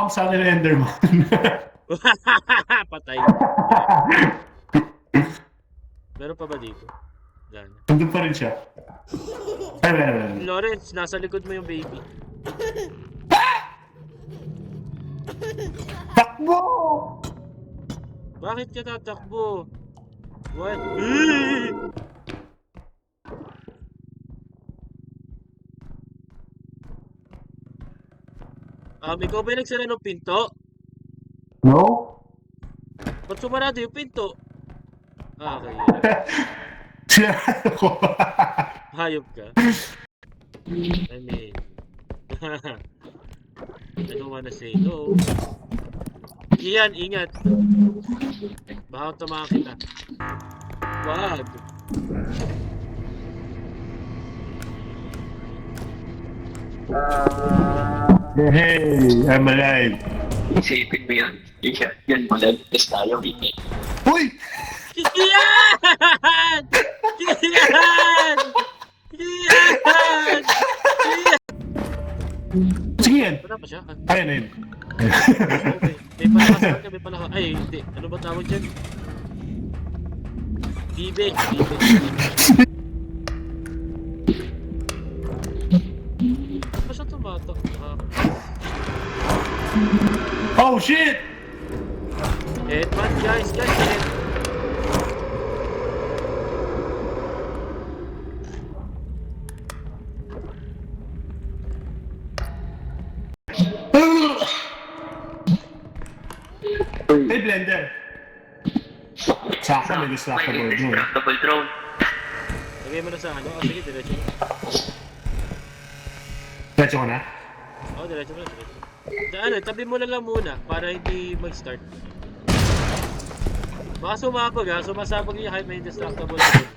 Ako sa akin Enderman. Patay. Meron pa ba dito? Yan. Nandun pa rin siya. Ay, meron. Lawrence, nasa likod mo yung baby. Takbo! Bakit ka tatakbo? What? Ikaw ba yung nagsara ng pinto? No? Ba't sumarado yung pinto? Okay. Siya ako. Hayop ka. I mean... I don't wanna say no. Iyan, ingat. Baka tumakan kita. Wag. Hey, I'm alive. Isipin mo yan. Yan, malagpas tayo, Vicky. Uy! Iyan! Iyan! Iyan! Sige yan. Wala pa siya? Kaya na yun. Okay. May palakasan ka, may palakasan. Ay, hindi. Ano ba tawag dyan? Bibe. Bibe. Ano siya tumatak? Oh shit! Headband, guys. Guys, head. Hey, blender. Sa akin, may distractable drone. Distractable drone. Lagay mo na sa ano. Sige, diretso mo. Diretso ko na. Oo, diretso mo na. Diretso. Ano, tabi mo na lang muna para hindi mag-start. Baka sumabog ha. Sumasabog niya kahit may distractable drone.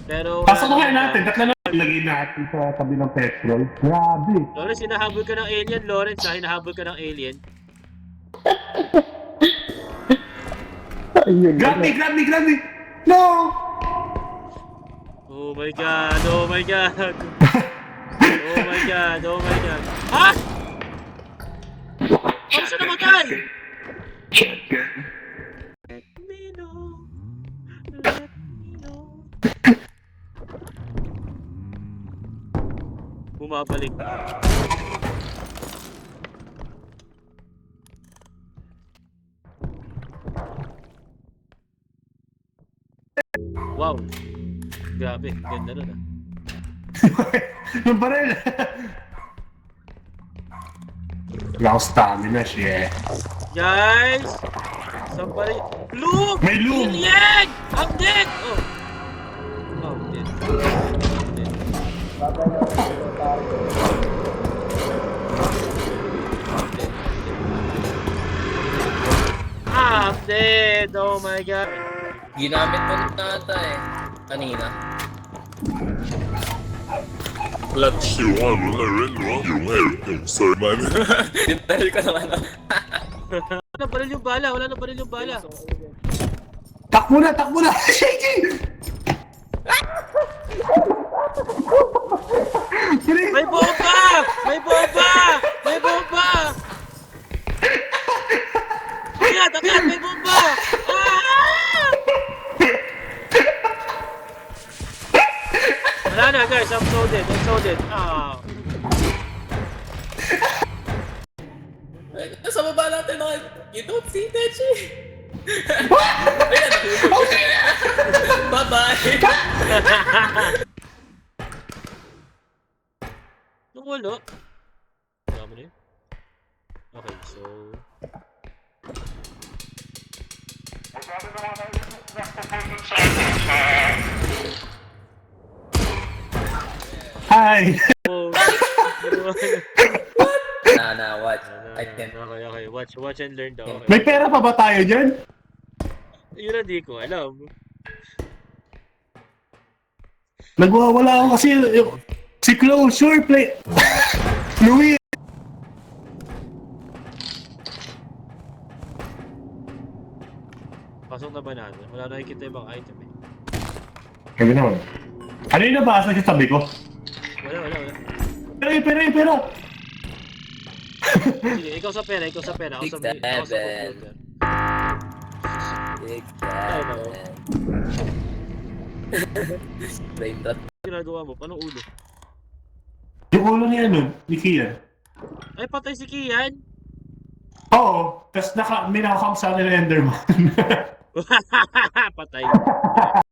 Pero... Pasok na natin. Tatlo na lagay natin sa tabi ng petrol. Grabe. Lawrence, hinahabol ka ng alien. Lawrence, ha? Hinahabol ka ng alien. Grab me, grab me, grab me! No! Oh my god, oh my god. Oh my god, oh my god. Ha? Ano siya namatay? Shotgun. Let me know. Let me know. Bumabalik. Wow. Grabe, ganda nun ah. Yung baril! Wala akong stamina, shit. Guys! Saan pa rin? Look! May loom! Alien! I'm dead! Oh! Oh, I'm dead. I'm dead. I'm dead! Oh my god! Ginamit mo na ata eh. Kanina. Dinahil ko naman. Wala na baril yung bala! Wala na baril yung bala! Takbo na! Takbo na! Shaky! May bomba! May bomba! May bomba! Akyat! Akyat! May bomba! Ah! Wala na guys, I'm so dead. I'm so dead. Ah. Nasa baba natin ako. You don't see that shit. Ayan, nahulog. Bye-bye. Nung wala. Dami na yun. Okay, so... Hi! Oh. Watch. I can't. Okay, okay. Watch and learn daw. Okay. May pera pa ba tayo dyan? Yun na di ko alam. Nagwawala ako kasi si Closure play... Louis! Pasok na ba natin? Wala nakikita yung mga item eh. Sabi naman. Ano yung nabasa sa tabi ko? Wala. Pero! Sige, ikaw sa pera, ikaw sa pera. Ako sa computer. Ay, no. Brain rot. Ginagawa mo, paano ulo? Yung ulo niya nun, ni Kian. Ay, patay si Kian. Oo, tapos may nakakam sa akin ng Enderman. Patay.